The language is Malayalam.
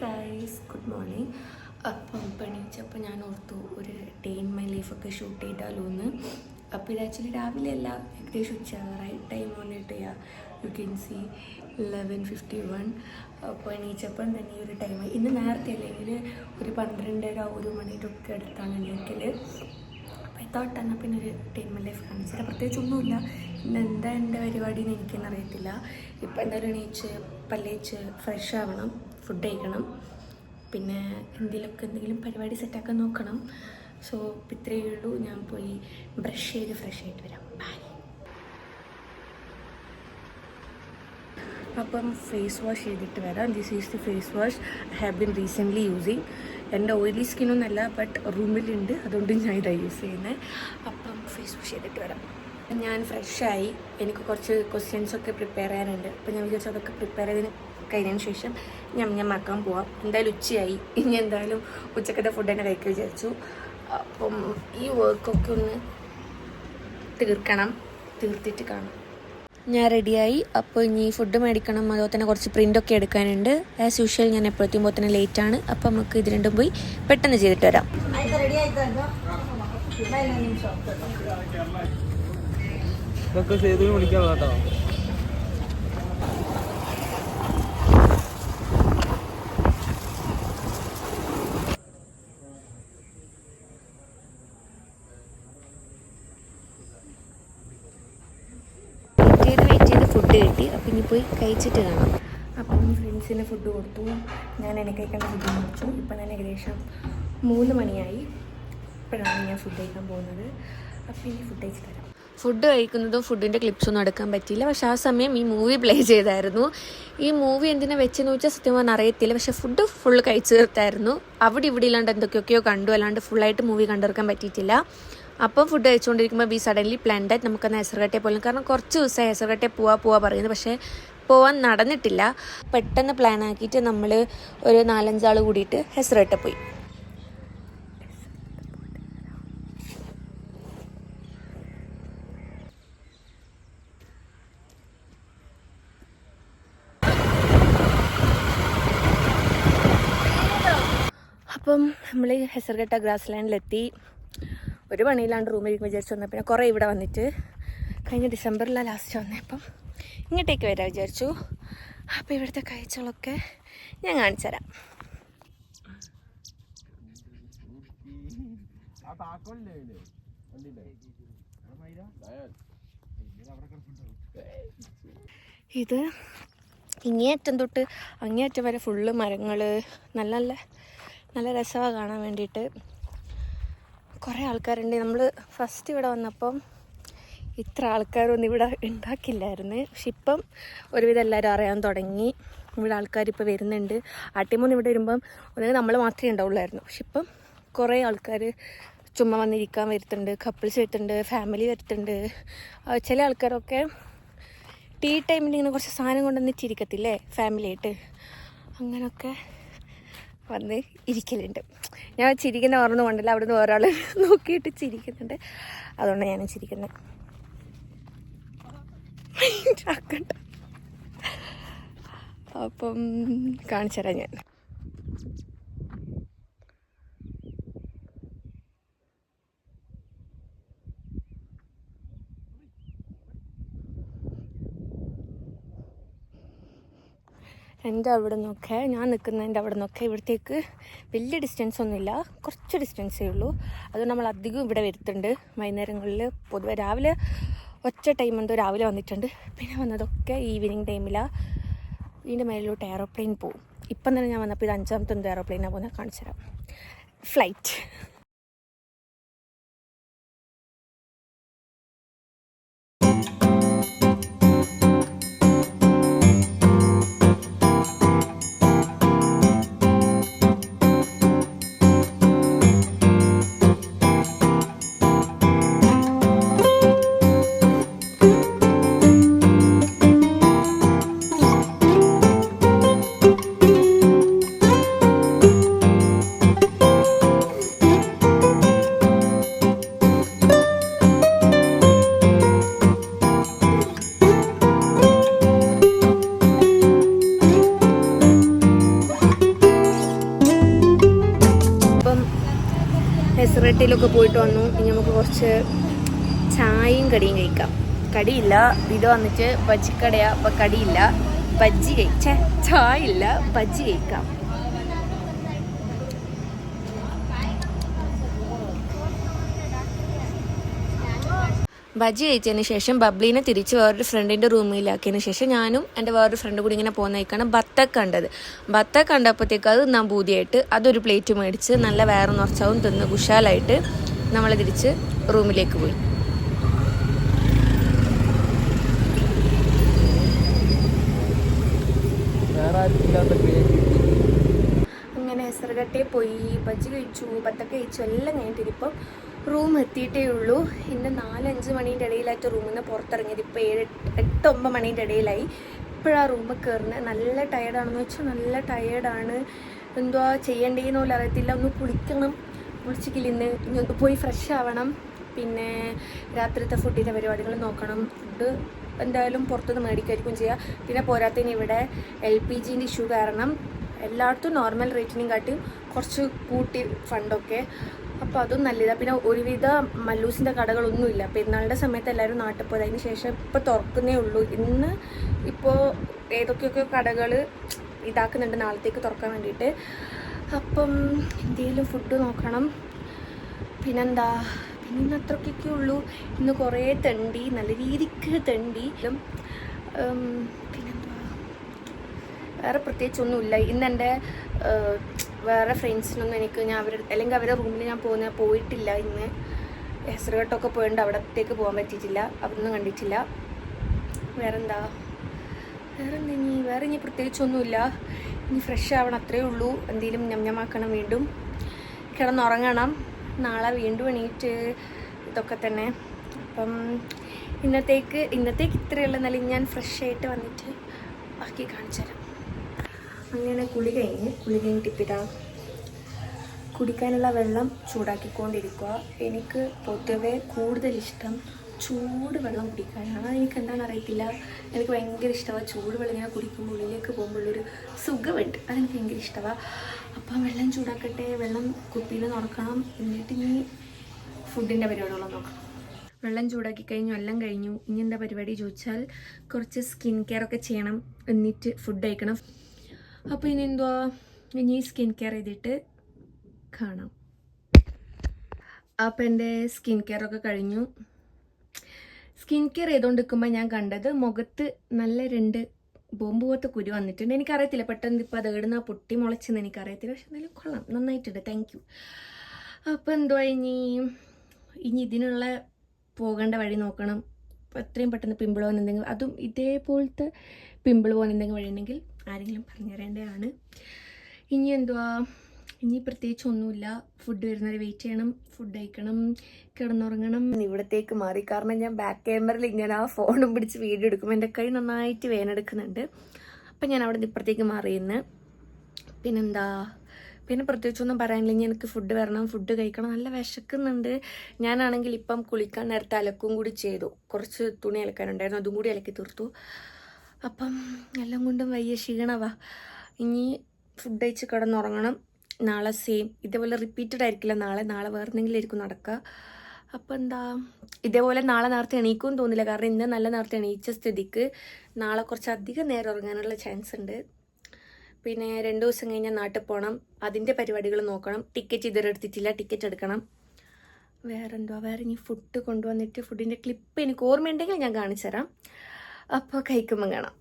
Guys, good morning. അപ്പം പണിച്ചപ്പോൾ ഞാൻ ഓർത്തു ഒരു ഡേ ഇൻ മൈ ലൈഫൊക്കെ ഷൂട്ട് ചെയ്താലോ എന്ന്. അപ്പോൾ ഇത് ആക്ച്വലി രാവിലെ അല്ല, ഏകദേശം ഉച്ചയാവാറായി. ടൈം വന്നിട്ട് യു ക്യാൻ സി 11:51. അപ്പോൾ എണീച്ചപ്പം തന്നെ ഈ ഒരു ടൈമായി. ഇന്ന് നേരത്തെ അല്ലെങ്കിൽ ഒരു 12:30 മണിയൊക്കെ അടുത്താണ് എണീക്കൽ. അപ്പോൾ തോട്ട് എന്നാൽ പിന്നെ ഒരു ഡേ ഇൻ മൈ ലൈഫ് കാണിച്ചില്ല. പ്രത്യേകിച്ചൊന്നുമില്ല. ഇന്ന് എന്താ എൻ്റെ പരിപാടി എന്ന് എനിക്കെന്നറിയത്തില്ല. ഇപ്പോൾ എന്തായാലും എണീച്ച് പല്ലേച്ച് ഫ്രഷ് ആവണം, ഫുഡ് കഴിക്കണം, പിന്നെ എന്തെങ്കിലും പരിപാടി സെറ്റാക്കാൻ നോക്കണം. സോ ഇത്രയേ ഉള്ളൂ. ഞാൻ പോയി ബ്രഷ് ചെയ്ത് ഫ്രഷ് ആയിട്ട് വരാം. ബൈ. അപ്പം ഫേസ് വാഷ് ചെയ്തിട്ട് വരാം. This is the face wash I have been recently using. എൻ്റെ ഓയിലി സ്കിന്നൊന്നുമല്ല, ബട്ട് റൂമിലുണ്ട്, അതുകൊണ്ട് ഞാൻ ഇതാണ് യൂസ് ചെയ്യുന്നത്. അപ്പം ഫേസ് വാഷ് ചെയ്തിട്ട് വരാം. ഞാൻ ഫ്രഷായി. എനിക്ക് കുറച്ച് ക്വസ്റ്റ്യൻസൊക്കെ പ്രിപ്പയർ ചെയ്യാനുണ്ട്. അപ്പം ഞാൻ വിചാരിച്ചു അതൊക്കെ പ്രിപ്പയർ കഴിഞ്ഞതിന് ശേഷം ഞാൻ ആക്കാൻ പോവാം. എന്തായാലും ഉച്ചയായി, ഇനി എന്തായാലും ഉച്ചക്കത്തെ ഫുഡ് തന്നെ കഴിക്കാൻ വിചാരിച്ചു. അപ്പം ഈ വർക്കൊക്കെ ഒന്ന് തീർത്തിട്ട് കാണാം. ഞാൻ റെഡിയായി. അപ്പോൾ ഇനി ഫുഡ് മേടിക്കണം, അതുപോലെ തന്നെ കുറച്ച് പ്രിൻ്റൊക്കെ എടുക്കാനുണ്ട്. ആസ് യൂഷ്വൽ ഞാൻ എപ്പോഴത്തേമ്പോൾ തന്നെ ലേറ്റാണ്. അപ്പം നമുക്ക് ഇത് രണ്ടും പോയി പെട്ടെന്ന് ചെയ്തിട്ട് വരാം. ഇതൊക്കെ ചെയ്ത് വിളിക്കാം കേട്ടോ. വെയിറ്റ് ചെയ്ത് ഫുഡ് കിട്ടി. അപ്പം ഇനി പോയി കഴിച്ചിട്ട് കാണാം. അപ്പം ഫ്രണ്ട്സിന് ഫുഡ് കൊടുത്തു, ഞാൻ എനിക്ക് കഴിക്കേണ്ട ഫുഡ് കഴിച്ചു. ഇപ്പം ഞാൻ ഏകദേശം 3 മണിയായി. ഇപ്പോഴാണ് ഞാൻ ഫുഡ് കഴിക്കാൻ പോകുന്നത്. അപ്പം ഇനി ഫുഡ് കഴിച്ചിട്ട് വരാം. ഫുഡ് കഴിക്കുന്നതും ഫുഡിൻ്റെ ക്ലിപ്സൊന്നും എടുക്കാൻ പറ്റിയില്ല. പക്ഷെ ആ സമയം ഈ മൂവി പ്ലേ ചെയ്തായിരുന്നു. ഈ മൂവി എന്തിനാ വെച്ചെന്ന് വെച്ചാൽ സത്യം പറഞ്ഞാൽ അറിയത്തില്ല. പക്ഷെ ഫുഡ് ഫുള്ള് കഴിച്ചു തീർത്തായിരുന്നു. അവിടെ ഇവിടെ ഇല്ലാണ്ട് എന്തൊക്കെയൊക്കെയോ കണ്ടു, അല്ലാണ്ട് ഫുള്ളായിട്ട് മൂവി കണ്ടെടുക്കാൻ പറ്റിയിട്ടില്ല. അപ്പം ഫുഡ് കഴിച്ചുകൊണ്ടിരിക്കുമ്പോൾ വി സഡൻലി പ്ലാൻഡ് ആയിട്ട് നമുക്കന്ന് ഹെസർഗട്ടയിൽ പോലും. കാരണം കുറച്ച് ദിവസമായി ഹെസർഗട്ടയിൽ പോവാ പറയുന്നത്, പക്ഷേ പോവാൻ നടന്നിട്ടില്ല. പെട്ടെന്ന് പ്ലാൻ ആക്കിയിട്ട് നമ്മൾ ഒരു 4-5 ആൾ കൂടിയിട്ട് ഹെസർഗട്ടയിൽ പോയി. അപ്പം നമ്മൾ ഹെസർഗട്ട ഗ്രാസ് ലാൻഡിലെത്തി. ഒരു പണിയില്ലാണ്ട് റൂമിലേക്ക് വിചാരിച്ചു വന്നാൽ പിന്നെ കുറേ ഇവിടെ വന്നിട്ട് കഴിഞ്ഞ ഡിസംബറിലാണ് ലാസ്റ്റ് വന്നപ്പം ഇങ്ങോട്ടേക്ക് വരാൻ വിചാരിച്ചു. അപ്പോൾ ഇവിടുത്തെ കാഴ്ചകളൊക്കെ ഞാൻ കാണിച്ചു തരാം. ഇത് ഇങ്ങേയറ്റം തൊട്ട് അങ്ങേയറ്റം വരെ ഫുള്ള് മരങ്ങൾ, നല്ല രസമാണ് കാണാൻ വേണ്ടിയിട്ട്. കുറേ ആൾക്കാരുണ്ട്. നമ്മൾ ഫസ്റ്റ് ഇവിടെ വന്നപ്പം ഇത്ര ആൾക്കാരൊന്നും ഇവിടെ ഉണ്ടാക്കില്ലായിരുന്നു. പക്ഷെ ഇപ്പം ഒരുവിധം എല്ലാവരും അറിയാൻ തുടങ്ങി. ഇവിടെ ആൾക്കാരിപ്പോൾ വരുന്നുണ്ട്. ആട്ടിമൂന്ന് ഇവിടെ വരുമ്പം ഒന്നുകിൽ നമ്മൾ മാത്രമേ ഉണ്ടാവുള്ളായിരുന്നു. പക്ഷെ ഇപ്പം കുറേ ആൾക്കാർ ചുമ്മാ വന്നിരിക്കാൻ വരുത്തുന്നുണ്ട്. കപ്പിൾസ് വരുത്തുന്നുണ്ട്, ഫാമിലി വരുത്തുന്നുണ്ട്. ചില ആൾക്കാരൊക്കെ ടീ ടൈമിൽ ഇങ്ങനെ കുറച്ച് സാധനം കൊണ്ടുവന്നിട്ടിരിക്കത്തില്ലേ ഫാമിലിയായിട്ട്, അങ്ങനെയൊക്കെ വന്ന് ഇരിക്കലുണ്ട്. ഞാൻ ചിരിക്കുന്ന ഓർമ്മ കൊണ്ടല്ല, അവിടെ നിന്ന് ഒരാൾ നോക്കിയിട്ട് ചിരിക്കുന്നുണ്ട്, അതുകൊണ്ട് ഞാനും ചിരിക്കുന്നത്. അപ്പം കാണിച്ചു തരാം ഞാൻ. എൻ്റെ അവിടെ നിന്നൊക്കെ, ഞാൻ നിൽക്കുന്നതിൻ്റെ അവിടെ നിന്നൊക്കെ ഇവിടത്തേക്ക് വലിയ ഡിസ്റ്റൻസ് ഒന്നുമില്ല, കുറച്ച് ഡിസ്റ്റൻസേ ഉള്ളൂ. അതുകൊണ്ട് നമ്മൾ അധികം ഇവിടെ വരുത്തുന്നുണ്ട്. വൈകുന്നേരങ്ങളിൽ പൊതുവെ രാവിലെ ഒറ്റ ടൈം എന്തോ രാവിലെ വന്നിട്ടുണ്ട്. പിന്നെ വന്നതൊക്കെ ഈവനിങ് ടൈമിലാണ്. ഇതിൻ്റെ മേലിലോട്ട് എയറോപ്ലെയിൻ പോവും. ഇപ്പം തന്നെ ഞാൻ വന്നപ്പോൾ ഇത് 5ാമത്തെ എന്തോ എയറോപ്ലെയിനാണ് പോകുന്നത്. കാണിച്ചു തരാം. ഫ്ലൈറ്റ്. എസറട്ടിലൊക്കെ പോയിട്ട് വന്നു. ഇനി നമുക്ക് കുറച്ച് ചായയും കടിയും കഴിക്കാം. കടിയില്ല, ഇത് വന്നിട്ട് ബജ്ജിക്കടയാ. അപ്പം കടിയില്ല, ബജ്ജി കഴിച്ചേ, ചായ ഇല്ല, ബജ്ജി കഴിക്കാം. ബജ്ജി കഴിച്ചതിന് ശേഷം ബബ്ലീനെ തിരിച്ച് വേറൊരു ഫ്രണ്ടിൻ്റെ റൂമിലാക്കിയതിന് ശേഷം ഞാനും എൻ്റെ വേറൊരു ഫ്രണ്ട് കൂടി ഇങ്ങനെ പോകുന്നേക്കാണ് ബത്തക്ക കണ്ടത്. ബത്തക്ക കണ്ടപ്പോഴത്തേക്ക് അത് തിന്നാൻ പൂതിയായിട്ട് അതൊരു പ്ലേറ്റ് മേടിച്ച് നല്ല വേറെ നിറച്ചാവും തിന്ന് കുശാലായിട്ട് നമ്മൾ തിരിച്ച് റൂമിലേക്ക് പോയി. അങ്ങനെ എസർഗട്ടയിൽ പോയി ബജ്ജി കഴിച്ചു, ബത്തക്ക കഴിച്ചു, എല്ലാം കഴിഞ്ഞിട്ട് ഇപ്പം റൂം എത്തിയിട്ടേ ഉള്ളൂ. ഇന്ന് 4-5 മണീൻ്റെ ഇടയിലായിട്ട് റൂമിൽ നിന്ന് പുറത്തിറങ്ങിയത്. ഇപ്പോൾ 7-8-9 മണീൻ്റെ ഇടയിലായി. ഇപ്പോഴാണ് റൂമിൽ കയറുന്നത്. നല്ല ടയേർഡാണെന്ന് വെച്ചാൽ നല്ല ടയേർഡാണ്. എന്തുവാ ചെയ്യേണ്ടതെന്ന് പോലും അറിയത്തില്ല. ഒന്ന് കുളിക്കണം, കുളിച്ചിക്കില്ല ഇനി ഒന്ന് പോയി ഫ്രഷ് ആവണം. പിന്നെ രാത്രിത്തെ ഫുഡിൻ്റെ പരിപാടികൾ നോക്കണം. ഫുഡ് എന്തായാലും പുറത്തുനിന്ന് മേടിക്കായിരിക്കും ചെയ്യുക. പിന്നെ പോരാത്തതിന് ഇവിടെ LPGൻ്റെ ഇഷ്യൂ കാരണം എല്ലായിടത്തും നോർമൽ റേറ്റിനും കാട്ടി കുറച്ച് കൂട്ടി ഫണ്ടൊക്കെ. അപ്പോൾ അതും നല്ലതാണ്. പിന്നെ ഒരുവിധ മല്ലൂസിൻ്റെ കടകളൊന്നുമില്ല. പെരുന്നാളിൻ്റെ സമയത്ത് എല്ലാവരും നാട്ടിൽ പോയത്. അതിന് ശേഷം ഇപ്പോൾ തുറക്കുന്നേ ഉള്ളൂ. ഇന്ന് ഇപ്പോൾ ഏതൊക്കെയൊക്കെ കടകൾ ഇതാക്കുന്നുണ്ട് നാളത്തേക്ക് തുറക്കാൻ വേണ്ടിയിട്ട്. അപ്പം എന്തെങ്കിലും ഫുഡ് നോക്കണം. പിന്നെന്താ, പിന്നെ ഇന്ന് അത്രയ്ക്കൊക്കെ ഉള്ളൂ. ഇന്ന് കുറേ തെണ്ടി, നല്ല രീതിക്ക് തെണ്ടി. പിന്നെന്താ, വേറെ പ്രത്യേകിച്ചൊന്നുമില്ല. ഇന്ന് എൻ്റെ വേറെ ഫ്രണ്ട്സിനൊന്നും ഞാൻ അല്ലെങ്കിൽ അവരുടെ റൂമിൽ ഞാൻ പോയിട്ടില്ല. ഇന്ന് എസർഗട്ടൊക്കെ പോയിട്ടുണ്ട്, അവിടത്തേക്ക് പോകാൻ പറ്റിയിട്ടില്ല, അവിടൊന്നും കണ്ടിട്ടില്ല. വേറെ ഇനി പ്രത്യേകിച്ചൊന്നുമില്ല. ഇനി ഫ്രഷ് ആവണം, അത്രയേ ഉള്ളൂ. എന്തെങ്കിലും ഞമ്മമാക്കണം, വീണ്ടും കിടന്നുറങ്ങണം, നാളെ വീണ്ടും എണീറ്റ് ഇതൊക്കെ തന്നെ. അപ്പം ഇന്നത്തേക്ക് ഇത്രയുള്ള എന്നാലും ഞാൻ ഫ്രഷ് ആയിട്ട് വന്നിട്ട് ബാക്കി കാണിച്ചു തരാം. അങ്ങനെ കുളി കഴിഞ്ഞിട്ടിപ്പിതാ കുടിക്കാനുള്ള വെള്ളം ചൂടാക്കിക്കൊണ്ടിരിക്കുക. എനിക്ക് പൊതുവെ കൂടുതൽ ഇഷ്ടം ചൂട് വെള്ളം കുടിക്കാനാണ്. എനിക്ക് എന്താണെന്ന് അറിയത്തില്ല, എനിക്ക് ഭയങ്കര ഇഷ്ടമാണ് ചൂട് വെള്ളം. ഇങ്ങനെ കുടിക്കുമ്പോൾ ഉള്ളിലേക്ക് പോകുമ്പോഴുള്ളൊരു സുഖമുണ്ട്, അതെനിക്ക് ഭയങ്കര ഇഷ്ടമാണ്. അപ്പം വെള്ളം ചൂടാക്കട്ടെ, വെള്ളം കുപ്പിയിൽ തുറക്കണം, എന്നിട്ട് ഇനി ഫുഡിൻ്റെ പരിപാടികളൊന്നും നോക്കണം. വെള്ളം ചൂടാക്കി കഴിഞ്ഞു, എല്ലാം കഴിഞ്ഞു. ഇനി എന്താ പരിപാടി ചോദിച്ചാൽ കുറച്ച് സ്കിൻ കെയർ ഒക്കെ ചെയ്യണം, എന്നിട്ട് ഫുഡ് കഴിക്കണം. അപ്പോൾ ഇനി എന്തുവാ, ഇനി സ്കിൻ കെയർ ചെയ്തിട്ട് കാണാം. അപ്പം എൻ്റെ സ്കിൻ കെയർ ഒക്കെ കഴിഞ്ഞു. സ്കിൻ കെയർ ചെയ്തുകൊണ്ടിരിക്കുമ്പോൾ ഞാൻ കണ്ടത് മുഖത്ത് നല്ല 2 ബോംബ് പോലത്തെ കുരു വന്നിട്ടുണ്ട്. എനിക്കറിയത്തില്ല പെട്ടെന്ന് ഇപ്പോൾ അത് ഇടുന്ന പൊട്ടി മുളച്ചെന്ന് എനിക്കറിയത്തില്ല. പക്ഷെ എന്നാലും കൊള്ളാം, നന്നായിട്ടുണ്ട്, താങ്ക് യു. അപ്പോൾ എന്തുവാ ഇനി ഇതിനുള്ള പോകേണ്ട വഴി നോക്കണം. എത്രയും പെട്ടെന്ന് പിമ്പിൾ പോകാൻ എന്തെങ്കിലും, അതും ഇതേപോലത്തെ പിമ്പിൾ പോകാൻ എന്തെങ്കിലും വഴിയുണ്ടെങ്കിൽ ആരെങ്കിലും പറഞ്ഞു തരേണ്ടതാണ്. ഇനി എന്തുവാ, ഇനി പ്രത്യേകിച്ച് ഒന്നുമില്ല. ഫുഡ് വരുന്നവരെ വെയിറ്റ് ചെയ്യണം, ഫുഡ് കഴിക്കണം, കിടന്നുറങ്ങണം. ഇവിടത്തേക്ക് മാറി, കാരണം ഞാൻ ബാക്ക് ക്യാമറയിൽ ഇങ്ങനെ ആ ഫോണും പിടിച്ച് വീഡിയോ എടുക്കുമ്പോൾ എൻ്റെ കൈ നന്നായിട്ട് വേനെടുക്കുന്നുണ്ട്. അപ്പം ഞാൻ അവിടെ നിന്ന് ഇപ്പുറത്തേക്ക് മാറിയെന്ന്. പിന്നെന്താ, പിന്നെ പ്രത്യേകിച്ചൊന്നും പറയാനില്ല. ഇനി എനിക്ക് ഫുഡ് വരണം, ഫുഡ് കഴിക്കണം, നല്ല വിശക്കുന്നുണ്ട്. ഞാനാണെങ്കിൽ ഇപ്പം കുളിക്കാൻ നേരത്തെ അലക്കും കൂടി ചെയ്തു. കുറച്ച് തുണി അലക്കാനുണ്ടായിരുന്നു, അതും കൂടി അലക്കി തീർത്തു. അപ്പം എല്ലാം കൊണ്ടും വലിയ ക്ഷീണവാ. ഇനി ഫുഡ് കഴിച്ച് കിടന്നുറങ്ങണം. നാളെ സെയിം ഇതേപോലെ റിപ്പീറ്റഡ് ആയിരിക്കില്ല. നാളെ വേറെ എന്തെങ്കിലും ആയിരിക്കും നടക്കുക. അപ്പോൾ എന്താ, ഇതേപോലെ നാളെ നേരത്തെ എണീക്കുമെന്ന് തോന്നില്ല, കാരണം ഇന്ന് നല്ല നേരത്തെ എണീച്ച സ്ഥിതിക്ക് നാളെ കുറച്ച് അധികം നേരം ഉറങ്ങാനുള്ള ചാൻസ് ഉണ്ട്. പിന്നെ 2 ദിവസം കഴിഞ്ഞാൽ നാട്ടിൽ പോകണം, അതിൻ്റെ പരിപാടികൾ നോക്കണം. ടിക്കറ്റ് ഇതുവരെ എടുത്തിട്ടില്ല, ടിക്കറ്റ് എടുക്കണം. വേറെ ഇനി ഫുഡ് കൊണ്ടുവന്നിട്ട് ഫുഡിൻ്റെ ക്ലിപ്പ് എനിക്ക് ഓർമ്മയുണ്ടെങ്കിൽ ഞാൻ കാണിച്ചു തരാം. അപ്പോൾ കഴിക്കുമ്പം കാണാം.